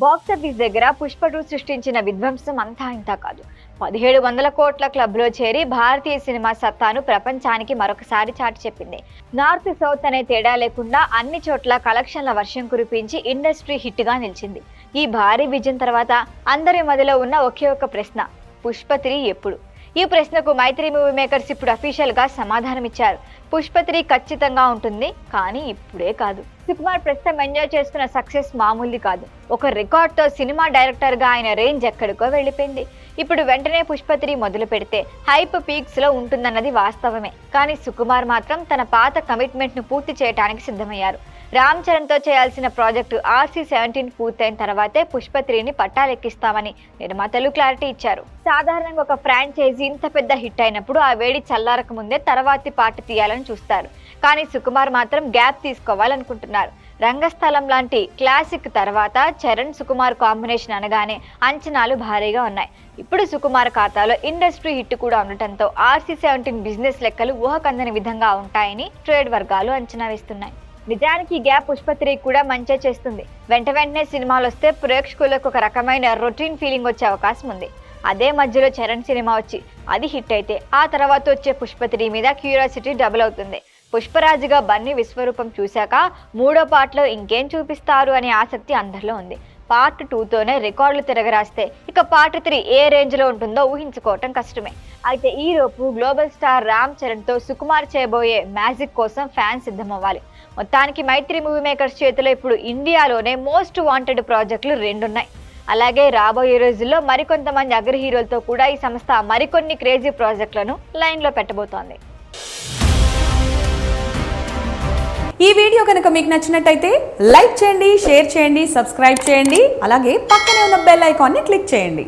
Box office దగ్గర పుష్ప 2 సృష్టించిన విధ్వంసం అంతా ఇంతా కాదు. 1700 కోట్ల క్లబ్లో చేరి భారతీయ సినిమా సత్తాను ప్రపంచానికి మరొకసారి చాటి చెప్పింది. నార్త్ సౌత్ అనే తేడా లేకుండా అన్ని చోట్ల కలెక్షన్ల వర్షం కురిపించి ఇండస్ట్రీ హిట్ గా నిలిచింది. ఈ భారీ విజయం తర్వాత అందరి మధ్యలో ఉన్న ఒకే ఒక ప్రశ్న, పుష్ప 3 ఎప్పుడు? ఈ ప్రశ్నకు మైత్రి మూవీ మేకర్స్ ఇప్పుడు అఫీషియల్ గా సమాధానం ఇచ్చారు. పుష్ప 3 ఖచ్చితంగా ఉంటుంది, కానీ ఇప్పుడే కాదు. సుకుమార్ ప్రస్తుతం ఎంజాయ్ చేస్తున్న సక్సెస్ మామూలుది కాదు. ఒక రికార్డ్ తో సినిమా డైరెక్టర్ గా ఆయన రేంజ్ ఎక్కడికో వెళ్ళిపోయింది. ఇప్పుడు వెంటనే పుష్ప 3 మొదలు పెడితే హైప్ పీక్స్ లో ఉంటుందన్నది వాస్తవమే. కానీ సుకుమార్ మాత్రం తన పాత కమిట్మెంట్ ను పూర్తి చేయడానికి సిద్ధమయ్యారు. రామ్ చరణ్ తో చేయాల్సిన ప్రాజెక్టు RC-17 పూర్తయిన తర్వాతే పుష్ప 3ని పట్టాలెక్కిస్తామని నిర్మాతలు క్లారిటీ ఇచ్చారు. సాధారణంగా ఒక ఫ్రాంచైజీ ఇంత పెద్ద హిట్ అయినప్పుడు ఆ వేడి చల్లారక ముందే తర్వాతి పార్ట్ తీయాలని చూస్తారు. కానీ సుకుమార్ మాత్రం గ్యాప్ తీసుకోవాలనుకుంటున్నారు. రంగస్థలం లాంటి క్లాసిక్ తర్వాత చరణ్ సుకుమార్ కాంబినేషన్ అనగానే అంచనాలు భారీగా ఉన్నాయి. ఇప్పుడు సుకుమార్ ఖాతాలో ఇండస్ట్రీ హిట్ కూడా ఉండటంతో RC-17 బిజినెస్ లెక్కలు ఊహకందని విధంగా ఉంటాయని ట్రేడ్ వర్గాలు అంచనా వేస్తున్నాయి. నిజానికి ఈ గ్యాప్ పుష్ప 3 కూడా మంచే చేస్తుంది. వెంటనే సినిమాలు వస్తే ప్రేక్షకులకు ఒక రకమైన రొటీన్ ఫీలింగ్ వచ్చే అవకాశం ఉంది. అదే మధ్యలో చరణ్ సినిమా వచ్చి అది హిట్ అయితే ఆ తర్వాత వచ్చే పుష్ప 3 మీద క్యూరియాసిటీ డబుల్ అవుతుంది. పుష్పరాజుగా బన్నీ విశ్వరూపం చూశాక మూడో పార్ట్లో ఇంకేం చూపిస్తారు అనే ఆసక్తి అందరిలో ఉంది. పార్ట్ 2తోనే రికార్డులు తిరగరాస్తే ఇక పార్ట్ 3 ఏ రేంజ్ లో ఉంటుందో ఊహించుకోవటం కష్టమే. అయితే ఈ లోపు గ్లోబల్ స్టార్ రామ్ చరణ్ తో సుకుమార్ చేయబోయే మ్యాజిక్ కోసం ఫ్యాన్స్ సిద్ధమవ్వాలి. మొత్తానికి మైత్రి మూవీ మేకర్స్ చేతిలో ఇప్పుడు ఇండియాలోనే మోస్ట్ వాంటెడ్ ప్రాజెక్టులు 2 ఉన్నాయి. అలాగే రాబోయే రోజుల్లో మరికొంతమంది అగ్ర హీరోలతో కూడా ఈ సంస్థ మరికొన్ని క్రేజీ ప్రాజెక్టులను లైన్ లో పెట్టబోతోంది. ఈ వీడియో కనుక మీకు నచ్చినట్టయితే లైక్ చేయండి, షేర్ చేయండి, సబ్స్క్రైబ్ చేయండి. అలాగే పక్కనే ఉన్న బెల్ ఐకాన్ని క్లిక్ చేయండి.